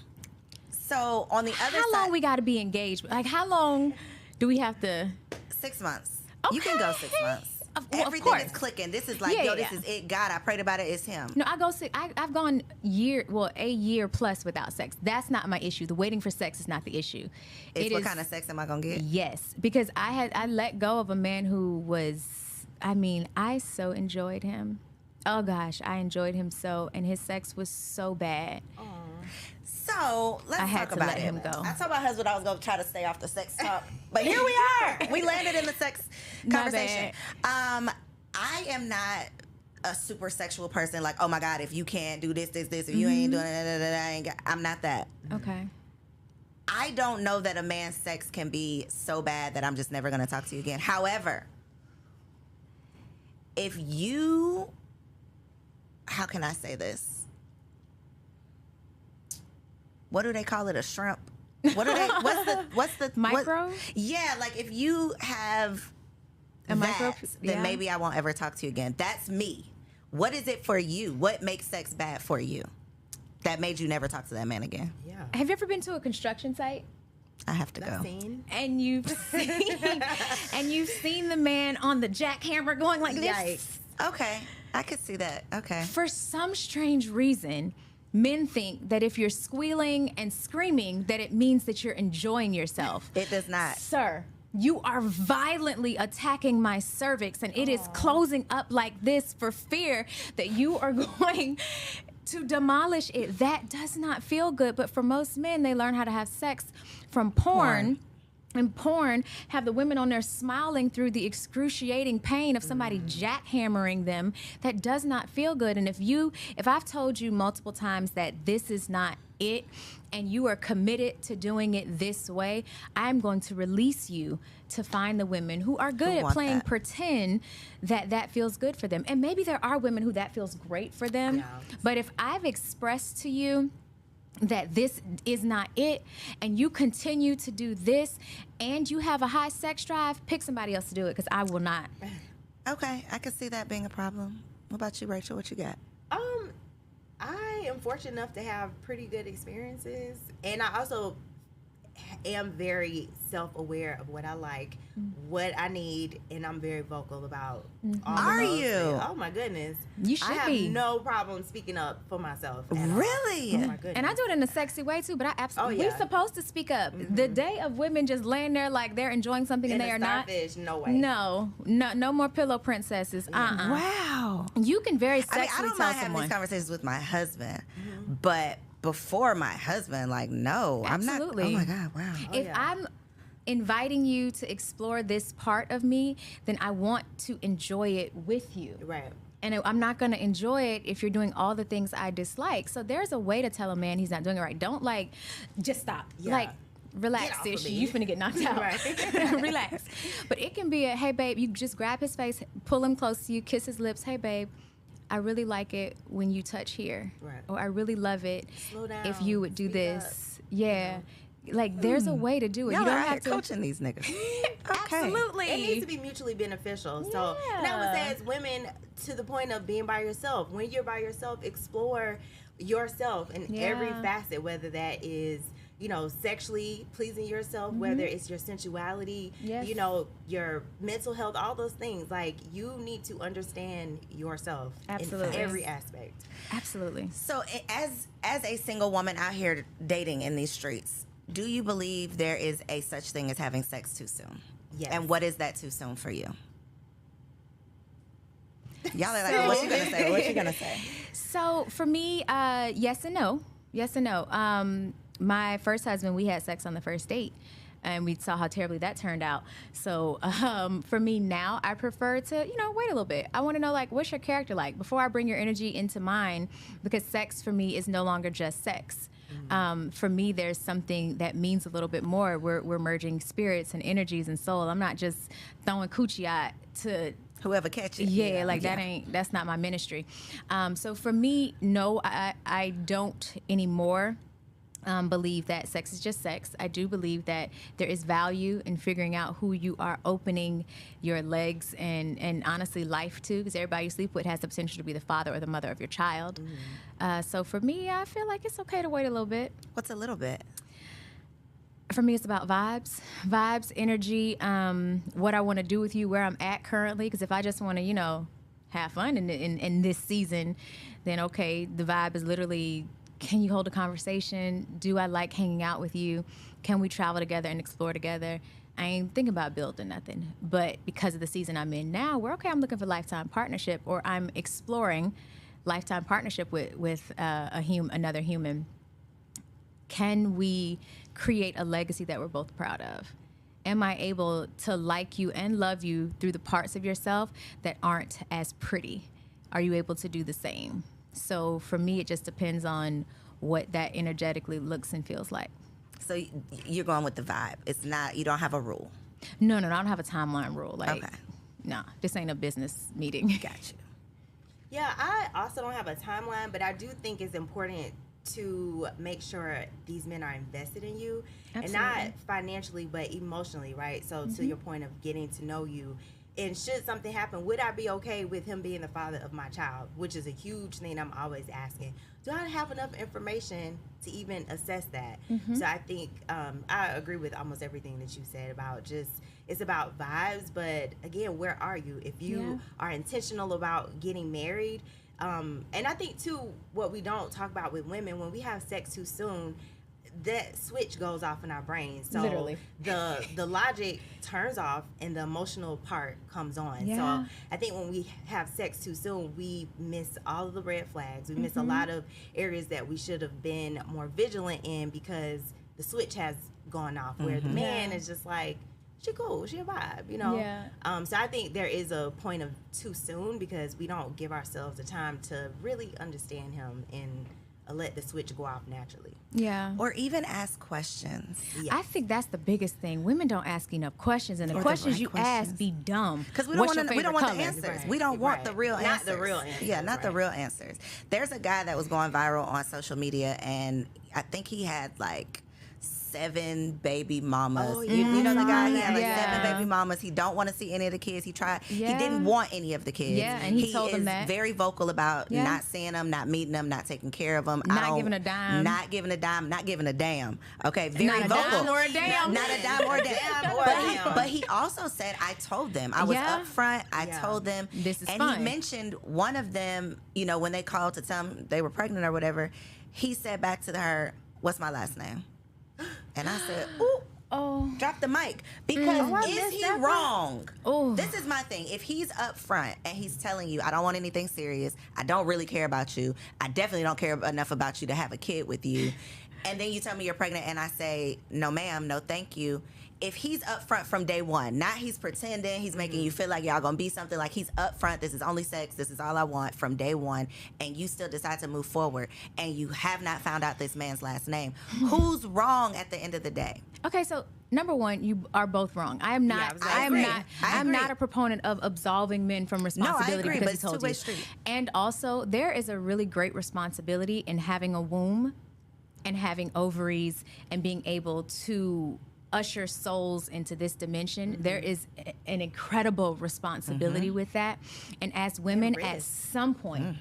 So on the other How side, long we got to be engaged? Like how long do we have to? 6 months. Okay. You can go 6 months. Of Everything course. is clicking. This is like, Yeah, this yeah. is it. God, I prayed about it. It's him. No, I've gone a year plus without sex. That's not my issue. The waiting for sex is not the issue. It's what kind of sex am I gonna get? Yes, because I let go of a man who was, I so enjoyed him. Oh gosh, I enjoyed him so, and his sex was so bad. So let's I had talk to about let it. him go. I told my husband I was gonna try to stay off the sex talk, but here we are. We landed in the sex Not conversation. I am not a super sexual person. Like, oh my God, if you can't do this, if you ain't doing it, I'm not that. Okay. I don't know that a man's sex can be so bad that I'm just never gonna talk to you again. However, if you, how can I say this? What do they call it? A shrimp? What do they? What's the Micro? Yeah, like if you have A micro- then yeah. maybe I won't ever talk to you again. That's me. What is it for you? What makes sex bad for you? That made you never talk to that man again? yeah. Have you ever been to a construction site? I have to go. I've seen. And you've seen the man on the jackhammer going like this. Yikes. Okay, I could see that. Okay. For some strange reason, men think that if you're squealing and screaming, that it means that you're enjoying yourself. It does not. Sir, you are violently attacking my cervix, and it is closing up like this for fear that you are going to demolish it. That does not feel good. But for most men, they learn how to have sex from porn. And porn have the women on there smiling through the excruciating pain of somebody jackhammering them. That does not feel good. And if I've told you multiple times that this is not it, and you are committed to doing it this way, I'm going to release you to find the women who are good at want playing that. pretend that feels good for them. And maybe there are women who that feels great for them. Yeah. But if I've expressed to you that this is not it, and you continue to do this, and you have a high sex drive, pick somebody else to do it, because I will not. Okay, I can see that being a problem. What about you, Rachel? What you got? I am fortunate enough to have pretty good experiences, and I also am very self-aware of what I like, what I need, and I'm very vocal about all of Are those you? things. Oh my goodness. You should I have be. no problem speaking up for myself. at all. Really? Oh my goodness. And I do it in a sexy way too, but I absolutely, Oh, yeah. we're supposed to speak up. The day of women just laying there like they're enjoying something and And they a are not. starfish, no way. No more pillow princesses. Wow. You can very I mean, sexually I don't tell mind having someone. these conversations with my husband, but before my husband, like, no, Absolutely. I'm not. Oh my God, wow. If yeah. I'm inviting you to explore this part of me, then I want to enjoy it with you. Right. And I'm not going to enjoy it if you're doing all the things I dislike. So there's a way to tell a man he's not doing it right. Don't just stop. Yeah. Like, relax, Get off of sis. me. You finna get knocked out. Right. Relax. But it can be hey, babe, you just grab his face, pull him close to you, kiss his lips. Hey, babe, I really like it when you touch here. Right. Or I really love it Slow down. if you would do Speed this. Yeah. Like, there's a way to do it. Y'all You don't are out have here to. coaching these niggas. Okay. Absolutely. It needs to be mutually beneficial. So, and I would say as women, to the point of being by yourself, when you're by yourself, explore yourself in every Yeah. facet, whether that is, sexually pleasing yourself, whether it's your sensuality, Yes. your mental health, all those things. Like, you need to understand yourself Absolutely. in every aspect. Absolutely. So, as a single woman out here dating in these streets, do you believe there is a such thing as having sex too soon? Yes. And what is that too soon for you? Y'all are like, well, what's she gonna say? What's she gonna say? So for me, yes and no. Yes and no. My first husband, we had sex on the first date. and we saw how terribly that turned out. So for me now, I prefer to, wait a little bit. I want to know, like, what's your character like before I bring your energy into mine, because sex for me is no longer just sex. For me, there's something that means a little bit more. We're merging spirits and energies and soul. I'm not just throwing coochie out to whoever catches. Yeah, like that's not my ministry. So for me, no, I don't anymore believe that sex is just sex. I do believe that there is value in figuring out who you are opening your legs and honestly life to, because everybody you sleep with has the potential to be the father or the mother of your child. So for me, I feel like it's okay to wait a little bit. What's a little bit? For me, it's about vibes, energy, what I want to do with you, where I'm at currently. Because if I just want to, have fun in this season, then okay, the vibe is literally, can you hold a conversation? Do I like hanging out with you? Can we travel together and explore together? I ain't thinking about building nothing. But because of the season I'm in now, I'm looking for lifetime partnership, or I'm exploring lifetime partnership with another human. Can we create a legacy that we're both proud of? Am I able to like you and love you through the parts of yourself that aren't as pretty? Are you able to do the same? So for me, it just depends on what that energetically looks and feels like. So you're going with the vibe. It's not, you don't have a rule. No, I don't have a timeline rule. Like, okay. No, this ain't a business meeting. Gotcha. Yeah, I also don't have a timeline, but I do think it's important to make sure these men are invested in you. Absolutely. And not financially, but emotionally, right? So to your point of getting to know you, and should something happen, would I be okay with him being the father of my child? Which is a huge thing I'm always asking. Do I have enough information to even assess that? So I think I agree with almost everything that you said about just, it's about vibes, but again, where are you? If you are intentional about getting married, and I think too, what we don't talk about with women, when we have sex too soon, that switch goes off in our brains. So literally, the logic turns off and the emotional part comes on. Yeah. So I think when we have sex too soon, we miss all of the red flags. We miss a lot of areas that we should have been more vigilant in, because the switch has gone off, where the man is just like, she cool, she a vibe, Yeah. So I think there is a point of too soon, because we don't give ourselves the time to really understand him and let the switch go off naturally. Yeah. Or even ask questions. Yes. I think that's the biggest thing. Women don't ask enough questions, and the questions you ask be dumb. Because we don't want the answers. Right. We don't want the real answers. Not the real answers. Yeah, not the real answers. There's a guy that was going viral on social media, and I think he had like 7 baby mamas. Oh, You know the guy? He had like Yeah. 7 baby mamas. He don't want to see any of the kids. He didn't want any of the kids. Yeah, and he told them that. He is very vocal about not seeing them, not meeting them, not taking care of them. Not giving a dime. Not giving a dime, not giving a damn. Okay, very Not a vocal. dime or a damn. Not a dime or a damn. But he also said, I told them. I was upfront. I told them. This is and fine. he mentioned one of them, when they called to tell him they were pregnant or whatever, he said back to her, "What's my last name?" And I said, ooh, drop the mic. Because is he wrong? Oh. This is my thing. If he's up front and he's telling you, I don't want anything serious, I don't really care about you, I definitely don't care enough about you to have a kid with you, and then you tell me you're pregnant and I say, no ma'am, no thank you. If he's up front from day one, not he's pretending, he's making you feel like y'all gonna be something, like he's up front, this is only sex, this is all I want from day one, and you still decide to move forward and you have not found out this man's last name, who's wrong at the end of the day? Okay, so number one, you are both wrong. I am not. I'm not a proponent of absolving men from responsibility. No, I agree, because but he told it's two-way you. street. And also, there is a really great responsibility in having a womb and having ovaries and being able to usher souls into this dimension. There is an incredible responsibility with that. And as women, at some point,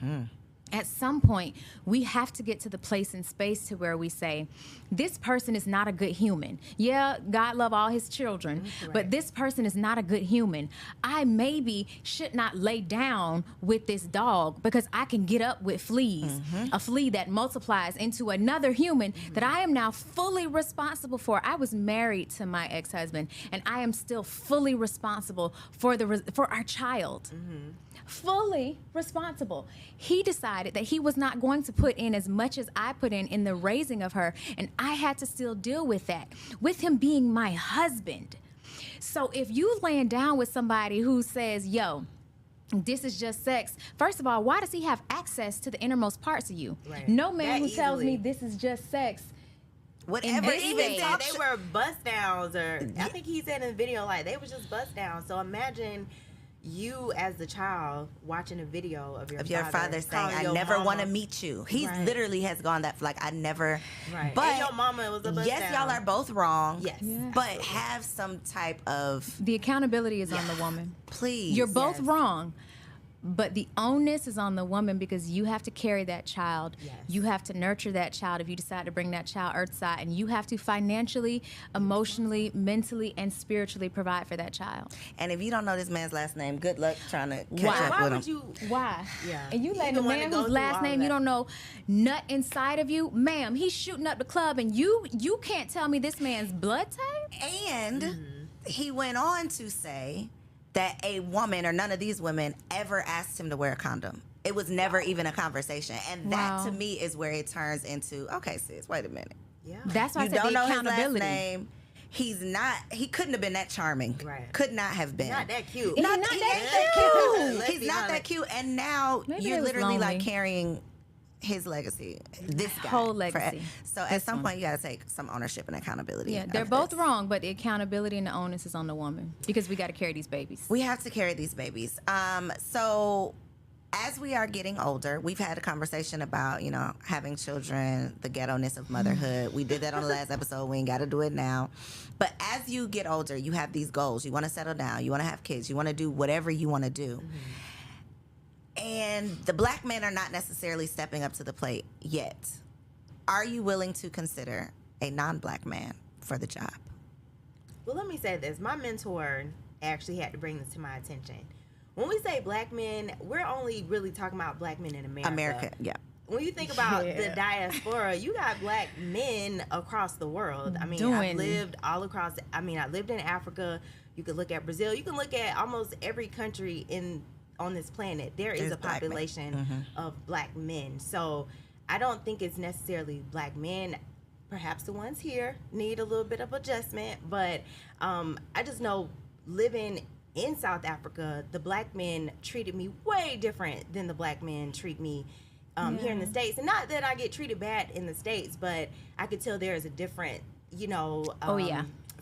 we have to get to the place and space to where we say, this person is not a good human. Yeah, God love all his children, but this person is not a good human. I maybe should not lay down with this dog because I can get up with fleas, a flea that multiplies into another human that I am now fully responsible for. I was married to my ex-husband, and I am still fully responsible for our child. fully responsible. He decided that he was not going to put in as much as I put in the raising of her, and I had to still deal with that, with him being my husband. So if you laying down with somebody who says, yo, this is just sex, first of all, why does he have access to the innermost parts of you? Right. No man That who tells easily. me this is just sex. Whatever, this even stage. talk They were bust downs, or I think he said in the video, like, they was just bust downs. So imagine you as the child watching a video of your father saying, calling I your never mama. want to meet you. He Right. literally has gone that, like, I never. Right. But And your mama was a bust yes, down. y'all are both wrong. Yes. Yeah. But have some type of, The accountability is on the woman. please. You're both Yes. wrong, but the onus is on the woman because you have to carry that child. Yes. You have to nurture that child if you decide to bring that child earthside, and you have to financially, emotionally, mentally, and spiritually provide for that child. And if you don't know this man's last name, good luck trying to catch Why? up Why with would him. you? Why? Yeah. And you You letting the a one man to go whose through last all name of you that. don't know nut inside of you, ma'am, he's shooting up the club, and you can't tell me this man's blood type? And he went on to say that a woman, or none of these women, ever asked him to wear a condom. It was never even a conversation. And that, Wow. to me, is where it turns into, okay, sis, wait a minute. Yeah. That's why You I said don't the know his last accountability. name. He couldn't have been that charming. Right. Could not have been. Not that cute. Not He that ain't cute. Let's He's be not honest. that cute. And now Maybe you're it was literally like lonely. carrying his legacy. This guy. Whole legacy. So at This some one. point, you got to take some ownership and accountability. Yeah, of they're both this. wrong, but the accountability and the onus is on the woman because we got to carry these babies. We have to carry these babies. So as we are getting older, we've had a conversation about, having children, the ghetto-ness of motherhood. We did that on the last episode. We ain't got to do it now. But as you get older, you have these goals. You want to settle down. You want to have kids. You want to do whatever you want to do. And the black men are not necessarily stepping up to the plate yet. Are you willing to consider a non-black man for the job? Well, let me say this. My mentor actually had to bring this to my attention. When we say black men, we're only really talking about black men in America. Yeah. When you think about Yeah. the diaspora, you got black men across the world. I mean, Doing- I've lived all across. I lived in Africa. You could look at Brazil. You can look at almost every country on this planet. There's There's a black men. population of black men. So I don't think it's necessarily black men. Perhaps the ones here need a little bit of adjustment, but I just know living in South Africa, the black men treated me way different than the black men treat me here in the States. And not that I get treated bad in the States, but I could tell there is a different,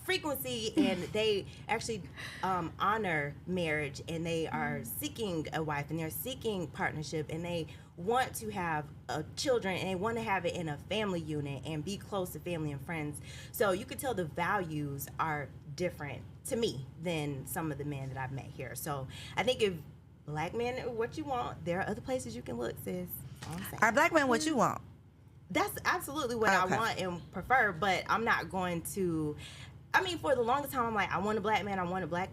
frequency, and they actually honor marriage, and they are seeking a wife, and they're seeking partnership, and they want to have children, and they want to have it in a family unit and be close to family and friends. So you could tell the values are different to me than some of the men that I've met here. So I think if black men are what you want, there are other places you can look, sis. All I'm saying. Are black men what you want? That's absolutely what Okay. I want and prefer, but I'm not going to. For the longest time, I'm like, I want a black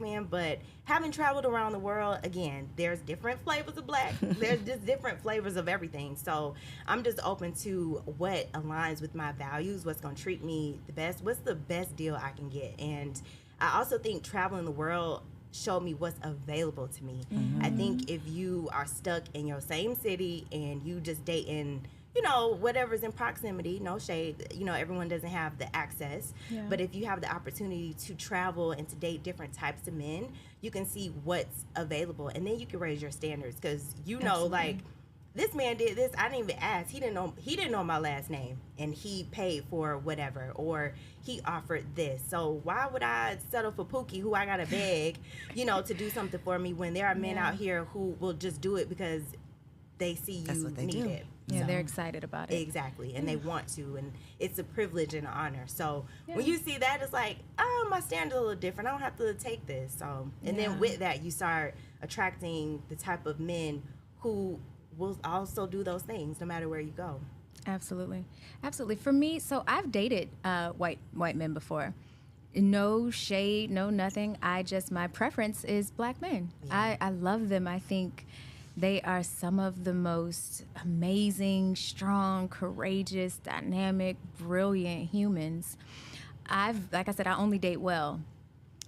man, but having traveled around the world, again, there's different flavors of black. There's just different flavors of everything. So I'm just open to what aligns with my values, what's going to treat me the best, what's the best deal I can get. And I also think traveling the world showed me what's available to me. I think if you are stuck in your same city and you just dating, whatever's in proximity, no shade, everyone doesn't have the access. Yeah. But if you have the opportunity to travel and to date different types of men, you can see what's available, and then you can raise your standards, because like, this man did this, I didn't even ask. He didn't know my last name, and he paid for whatever, or he offered this. So why would I settle for Pookie, who I gotta beg, to do something for me, when there are men out here who will just do it because they see That's you what they need do. it. Yeah, So- they're excited about it. Exactly, and they want to, and it's a privilege and an honor. So when Yeah. you see that, it's like, oh, my standard's a little different. I don't have to take this. So, and Yeah. then with that, you start attracting the type of men who will also do those things no matter where you go. Absolutely. For me, so I've dated white men before. No shade, no nothing. My preference is black men. I love them. I think they are some of the most amazing, strong, courageous, dynamic, brilliant humans. Like I said, I only date well.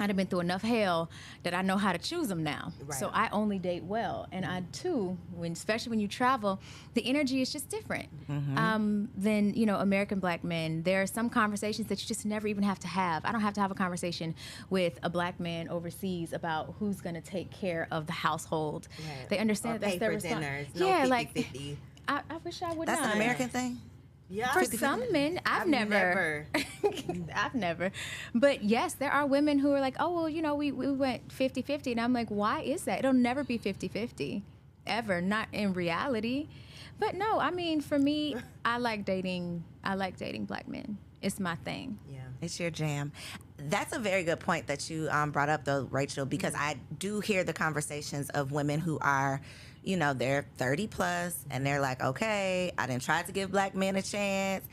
I'd have been through enough hell that I know how to choose them now. Right. So I only date well. And I too, especially when you travel, the energy is just different than, American black men. There are some conversations that you just never even have to have. I don't have to have a conversation with a black man overseas about who's going to take care of the household. Right. They understand or that that's their dinners. responsibility. No Yeah, 50-50. I wish I would That's not. an American thing? Yeah. For some men, I've never. I've never. But yes, there are women who are like, oh, well, we went 50-50. And I'm like, why is that? It'll never be 50-50. Ever. Not in reality. But no, I mean, for me, I like dating black men. It's my thing. Yeah. It's your jam. That's a very good point that you brought up, though, Rachel, because I do hear the conversations of women who are, they're 30 plus and they're like, okay, I done tried to give black men a chance,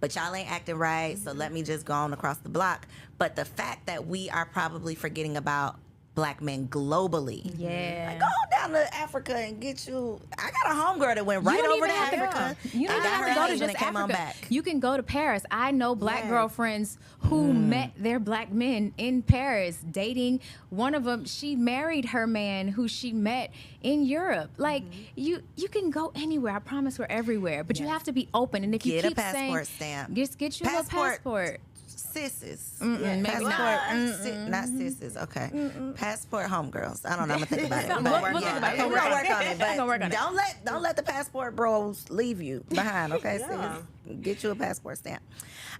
but y'all ain't acting right, so let me just go on across the block. But the fact that we are probably forgetting about black men globally. Yeah. Like, go down to Africa and get you. I got a homegirl that went right over to Africa. You don't and even got have her to go to husband just and came on Africa. back. You can go to Paris. I know black Yes. girlfriends who met their black men in Paris, dating. One of them, she married her man who she met in Europe. Like, you can go anywhere. I promise we're everywhere. But you have to be open. And if you Get a keep passport saying, stamp. just get you a passport. Sisses. Maybe Passport, not. not sisses. Okay. Passport homegirls. I don't know. I'm gonna think about it. We'll But think yeah, about it. we're gonna work on it. We're gonna work on But it. don't let the passport bros leave you behind. Okay, Yeah. sis. Get you a passport stamp.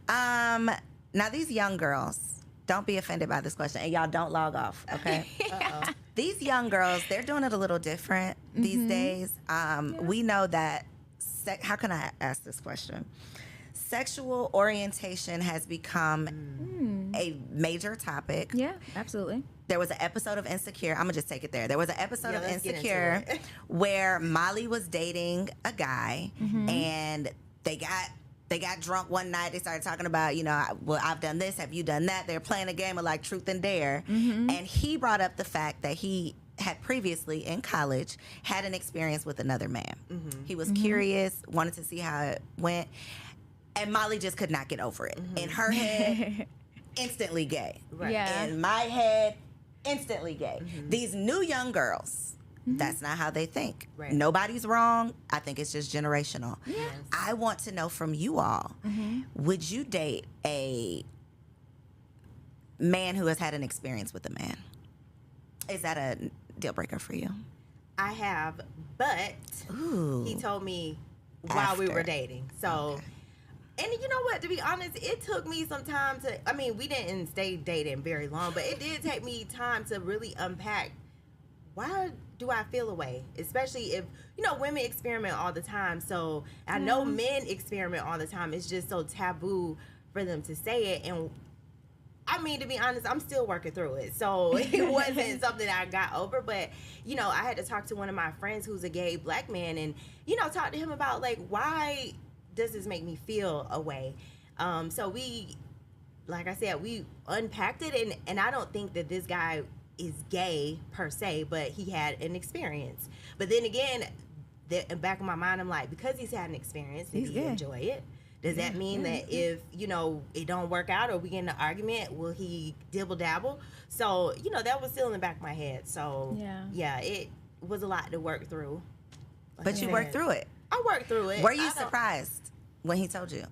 Now these young girls. Don't be offended by this question, and y'all don't log off. Okay. These young girls, they're doing it a little different these days. We know that. How can I ask this question? Sexual orientation has become a major topic. Yeah, absolutely. There was an episode of Insecure. I'm going to just take it there. There was an episode of let's get into Insecure it. where Molly was dating a guy and they got drunk one night. They started talking about, well, I've done this. Have you done that? They're playing a game of like truth and dare. And he brought up the fact that he had previously in college had an experience with another man. He was curious, wanted to see how it went. And Molly just could not get over it. In her head, instantly gay. Right. Yeah. In my head, instantly gay. These new young girls, that's not how they think. Right. Nobody's wrong. I think it's just generational. Yes. I want to know from you all, would you date a man who has had an experience with a man? Is that a deal breaker for you? I have, but Ooh. he told me while we were After. dating. So, and you know what? To be honest, it took me some time to. I mean, we didn't stay dating very long, but it did take me time to really unpack. Why do I feel away? Especially if women experiment all the time. So I know men experiment all the time. It's just so taboo for them to say it. And I mean, to be honest, I'm still working through it. So it wasn't something I got over. But, I had to talk to one of my friends who's a gay black man and, talk to him about, like, why does this make me feel away? So we, like I said, we unpacked it. And I don't think that this guy is gay per se, but he had an experience. But then again, in the back of my mind, I'm like, because he's had an experience, did He's he gay. enjoy it? Does that mean that if, it don't work out or we get in an argument, will he dibble dabble? So, that was still in the back of my head. So, yeah, it was a lot to work through. Like But I you said. worked through it. I worked through it. Were you I don't- surprised when he told you?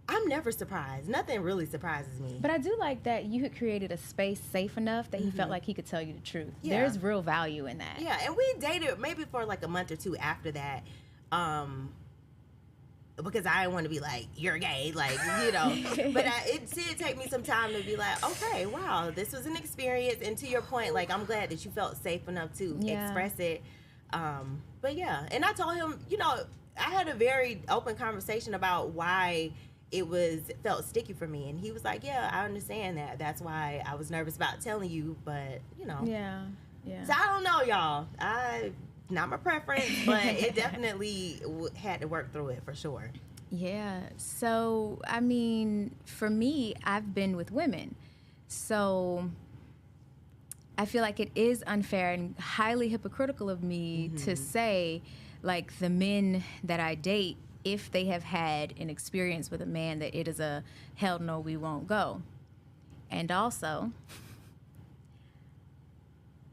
I'm never surprised. Nothing really surprises me. But I do like that you had created a space safe enough that he felt like he could tell you the truth. Yeah. There's real value in that. Yeah, and we dated maybe for like a month or two after that. Because I didn't want to be like, you're gay, like, But it did take me some time to be like, okay, wow, this was an experience. And to your point, like, I'm glad that you felt safe enough to express it. But yeah, and I told him, I had a very open conversation about why it felt sticky for me. And he was like, yeah, I understand that. That's why I was nervous about telling you, but, Yeah. So I don't know, y'all. Not my preference, but it definitely had to work through it for sure. Yeah. So, I mean, for me, I've been with women. So I feel like it is unfair and highly hypocritical of me to say, like, the men that I date, if they have had an experience with a man, that it is a hell no, we won't go. And also,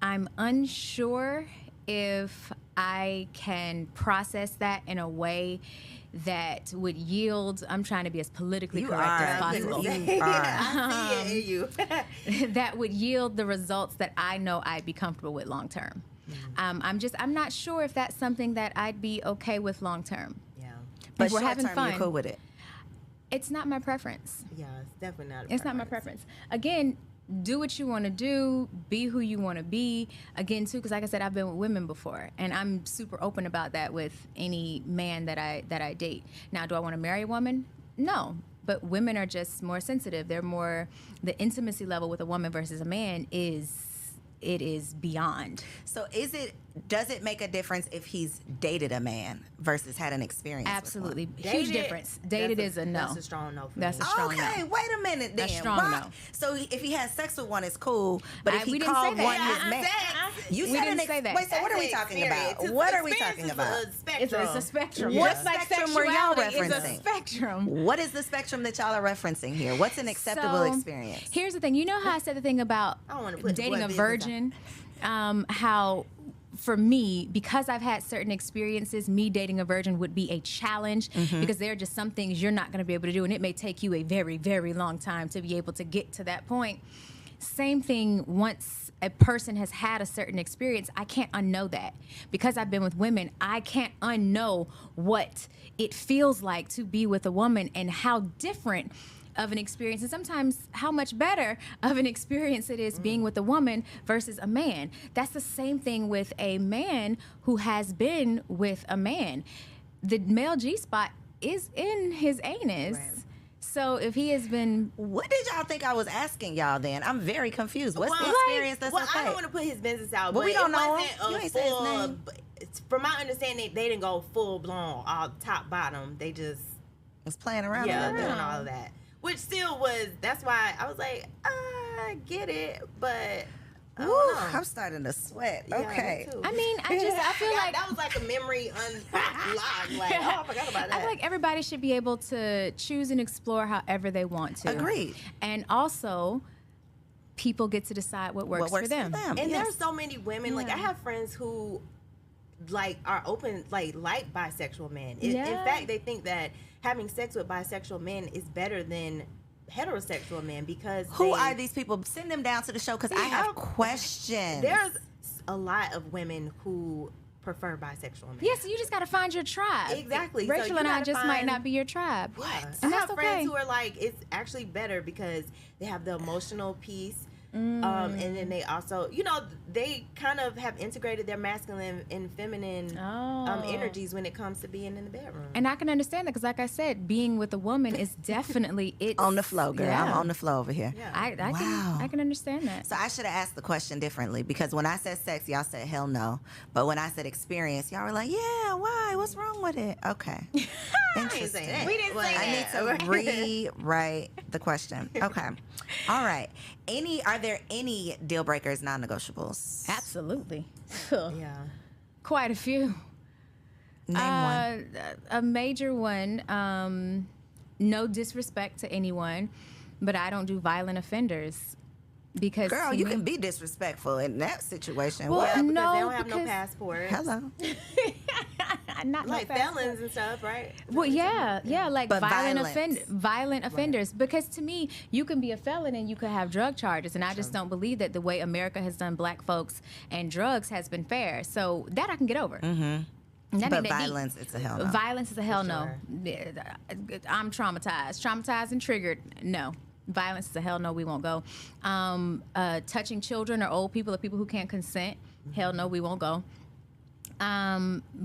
I'm unsure if I can process that in a way that would yield, I'm trying to be as politically correct as possible. You are. I see it in you. That would yield the results that I know I'd be comfortable with long term. I'm not sure if that's something that I'd be okay with long term. Yeah. But we're short having term, fun. you're cool with it. It's not my preference. Yeah, it's definitely not. It's not my preference. Again, do what you want to do, be who you want to be. Again, too, because like I said, I've been with women before, and I'm super open about that with any man that I date. Now, do I want to marry a woman? No, but women are just more sensitive. They're more, the intimacy level with a woman versus a man is beyond. So does it make a difference if he's dated a man versus had an experience? Absolutely. With Huge difference. Dated is a no. That's a strong no for That's me. a strong okay, no. wait a minute then. A strong Why? no. So if he has sex with one, it's cool. But if we he didn't called say that. one Yeah, his man, you We said didn't an say that. Wait, so what are we That's talking experience. about? What are we talking Experience about? is a spectrum. It's a spectrum. What Just like spectrum were y'all sexuality is a referencing? spectrum. What is the spectrum that y'all are referencing here? What's an acceptable So, experience? Here's the thing. You know how I said the thing about I don't wanna put dating boy a business virgin? How, for me, because I've had certain experiences, me dating a virgin would be a challenge because there are just some things you're not going to be able to do, and it may take you a very, very long time to be able to get to that point. Same thing once a person has had a certain experience, I can't unknow that. Because I've been with women, I can't unknow what it feels like to be with a woman and how different of an experience, and sometimes how much better of an experience it is being with a woman versus a man. That's the same thing with a man who has been with a man. The male G-spot is in his anus. Right. So if he has been... What did y'all think I was asking y'all then? I'm very confused. What's the Well, experience that's okay? I don't want to put his business out, But but we don't it know wasn't him. You a ain't say his full. name. From my understanding, they didn't go full blown, all top bottom. They just was playing around a doing little bit. all of that, which still was. That's why I was like, I get it, but I don't Woo, know. I'm starting to sweat. Yeah, me Okay. too. I mean, I feel like... that was like a memory unlocked. Like, oh, I forgot about that. I feel like everybody should be able to choose and explore however they want to. Agreed. And also, people get to decide what works, for them. And yes. there's so many women. Like, I have friends who like are open, like bisexual men. In Yeah. fact, they think that having sex with bisexual men is better than heterosexual men because Who are these people? Send them down to the show because I have I'm- questions. There's a lot of women who prefer bisexual men. Yeah, so you just got to find your tribe. Exactly. So Rachel you and I gotta just might find- not be your tribe. Yeah. And I that's have friends okay. who are like, it's actually better because they have the emotional piece. And then they also, they kind of have integrated their masculine and feminine energies when it comes to being in the bedroom. And I can understand that because, like I said, being with a woman is definitely it's on the flow, girl. Yeah. I'm on the flow over here. Yeah. I can understand that. So I should have asked the question differently because when I said sex, y'all said hell no. But when I said experience, y'all were like, yeah, why? What's wrong with it? Okay. Interesting. say that. We didn't say I that. need to rewrite the question. Okay. All right. Are there any deal breakers, non-negotiables? Absolutely. Yeah. Quite a few. Name one. A major one, no disrespect to anyone, but I don't do violent offenders. Because Girl, to you me- can be disrespectful in that situation. Well, What? Because No, they don't have no because- passport. Hello. not Like no passport. felons and stuff, right? Well, yeah, like But violent violence. offenders. Because to me, you can be a felon and you could have drug charges, and I just don't believe that the way America has done black folks and drugs has been fair. So that I can get over. Mm-hmm. But violence, it's a hell no. Violence is a hell For no. sure. Yeah, I'm traumatized and triggered. No. Violence is a hell no, we won't go. Touching children or old people or people who can't consent, hell no, we won't go.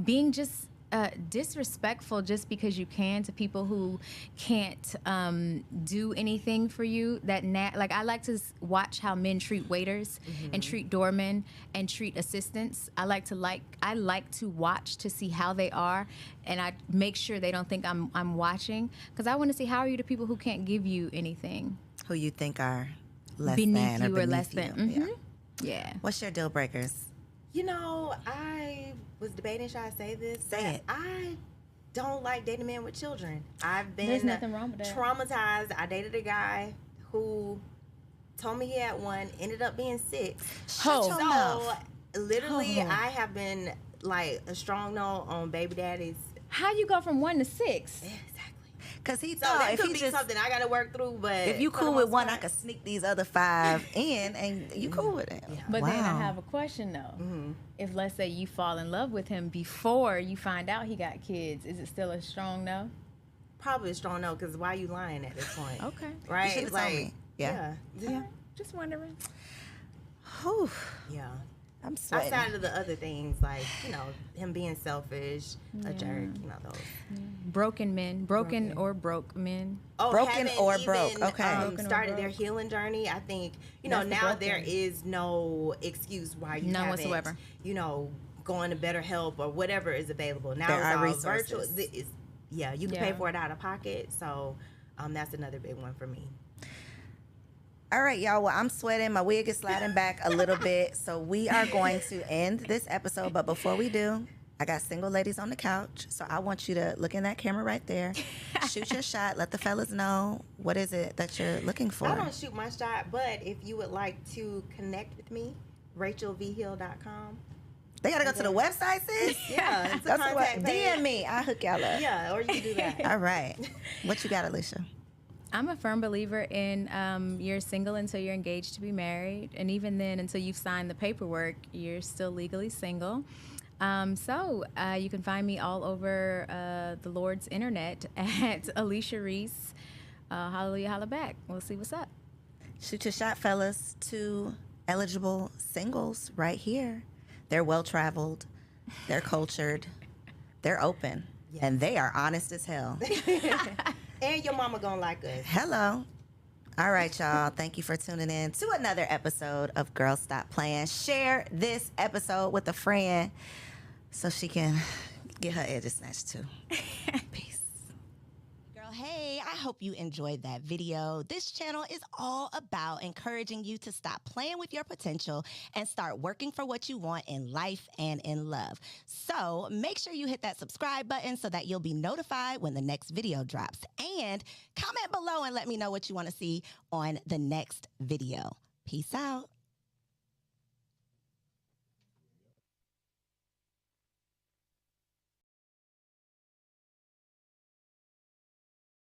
Being just disrespectful just because you can to people who can't do anything for you. Like I like to watch how men treat waiters and treat doormen and treat assistants. I like to watch to see how they are, and I make sure they don't think I'm watching because I want to see how are you to people who can't give you anything Who you think are less beneath than you or less beneath than. you. Mhm. Yeah. What's your deal breakers? I was debating, should I say this? Say it. I don't like dating men with children. I've been There's nothing wrong with that. traumatized. I dated a guy who told me he had one, ended up being 6. Ho. Shut your So mouth. literally, Oh. I have been like a strong no on baby daddies. How you go from 1 to 6? Exactly. Because he So thought that if could he be just, something I got to work through. But if you for the cool with most one, I part- could sneak these other 5 in, and you cool with it. Yeah. But then I Wow. have a question though. Mhm. If let's say you fall in love with him before you find out he got kids, is it still a strong no? Probably a strong no, because why you lying at this point? Okay. Right? You should've told me. Yeah. Yeah. Just wondering. Whew, Yeah. I'm sweating. Outside of the other things, like, him being selfish, a jerk, those. Broken men, broken or broke men. Oh, Broken haven't or even, broke, okay. Broken or started their broke. healing journey. I think, That's the now broken. there is no excuse why you None haven't, whatsoever. going to BetterHelp or whatever is available. Now There it's are all resources. virtual. You can Yeah. pay for it out of pocket. So that's another big one for me. All right, y'all. Well, I'm sweating. My wig is sliding back a little bit. So we are going to end this episode. But before we do, I got single ladies on the couch. So I want you to look in that camera right there. Shoot your shot. Let the fellas know what is it that you're looking for. I don't shoot my shot, but if you would like to connect with me, RachelVHill.com. They got to go to the website, sis? Yeah, it's a Go to the contact page. DM me. I'll hook y'all up. Yeah, or you can do that. All right. What you got, Alicia? I'm a firm believer in you're single until you're engaged to be married. And even then, until you've signed the paperwork, you're still legally single. So you can find me all over the Lord's internet at Alicia Reese. Hallelujah, holla back. We'll see what's up. Shoot your shot, fellas. 2 eligible singles right here. They're well-traveled. They're cultured. They're open. Yes. And they are honest as hell. And your mama gonna like us. Hello. All right, y'all. Thank you for tuning in to another episode of Girls Stop Playing. Share this episode with a friend so she can get her edges snatched too. Peace. Girl, hey, I hope you enjoyed that video. This channel is all about encouraging you to stop playing with your potential and start working for what you want in life and in love. So make sure you hit that subscribe button so that you'll be notified when the next video drops. And comment below and let me know what you want to see on the next video. Peace out.